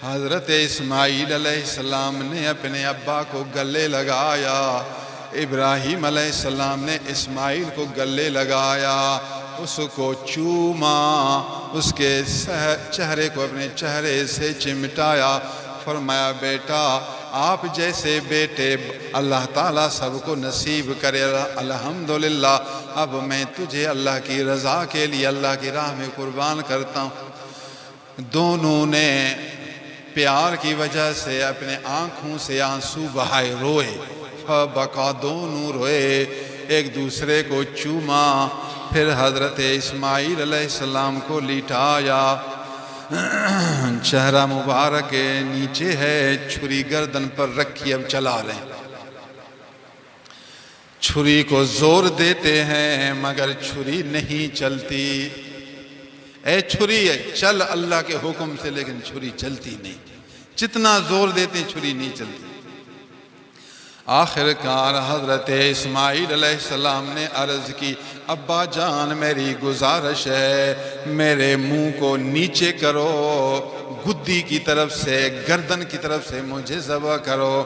حضرت اسماعیل علیہ السلام نے اپنے ابا کو گلے لگایا، ابراہیم علیہ السلام نے اسماعیل کو گلے لگایا، اس کو چوما، اس کے چہرے کو اپنے چہرے سے چمٹایا، فرمایا بیٹا آپ جیسے بیٹے اللہ تعالیٰ سب کو نصیب کرے، الحمدللہ اب میں تجھے اللہ کی رضا کے لیے اللہ کی راہ میں قربان کرتا ہوں۔ دونوں نے پیار کی وجہ سے اپنے آنکھوں سے آنسو بہائے، روئے، فبکا، دونوں روئے، ایک دوسرے کو چوما، پھر حضرت اسماعیل علیہ السلام کو لٹایا، چہرہ مبارک نیچے ہے، چھری گردن پر رکھی، اب چلا رہے ہیں، چھری کو زور دیتے ہیں مگر چھری نہیں چلتی، اے چھری چل اللہ کے حکم سے، لیکن چھری چلتی نہیں، جتنا زور دیتے ہیں چھری نہیں چلتی۔ آخر کار حضرت اسماعیل علیہ السلام نے عرض کی، ابا جان میری گزارش ہے، میرے منہ کو نیچے کرو، گدی کی طرف سے، گردن کی طرف سے مجھے ذبح کرو،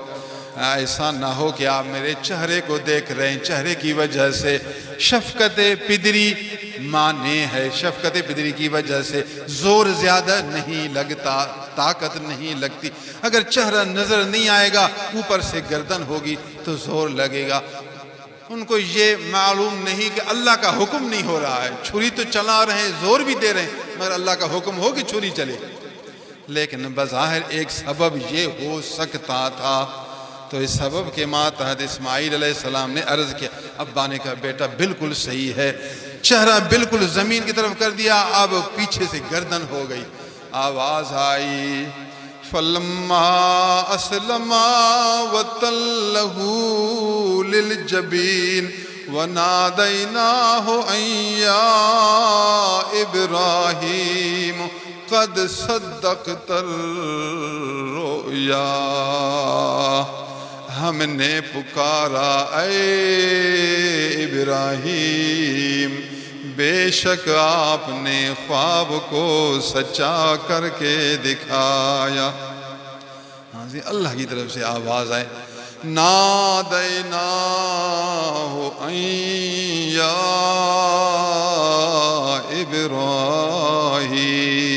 ایسا نہ ہو کہ آپ میرے چہرے کو دیکھ رہے ہیں، چہرے کی وجہ سے شفقت پدری مانے ہے، شفقت پدری کی وجہ سے زور زیادہ نہیں لگتا، طاقت نہیں لگتی، اگر چہرہ نظر نہیں آئے گا اوپر سے گردن ہوگی تو زور لگے گا۔ ان کو یہ معلوم نہیں کہ اللہ کا حکم نہیں ہو رہا ہے، چھری تو چلا رہے ہیں، زور بھی دے رہے ہیں، مگر اللہ کا حکم ہو کہ چھری چلے، لیکن بظاہر ایک سبب یہ ہو سکتا تھا، تو اس سبب کے ماتحت اسماعیل علیہ السلام نے عرض کیا، ابا نے کہا بیٹا بالکل صحیح ہے، چہرہ بالکل زمین کی طرف کر دیا، اب پیچھے سے گردن ہو گئی، آواز آئی فَلَمَّا أَسْلَمَا وَتَلَّهُ لِلْجَبِينِ وَنَادَيْنَاهُ أَن يَا إِبْرَاهِيمُ قَدْ صَدَّقْتَ الرُّؤْيَا، ہم نے پکارا اے ابراہیم، بے شک آپ نے خواب کو سچا کر کے دکھایا۔ ہاں جی، اللہ کی طرف سے آواز آئے، نادیناہ ان یا ابراہیم،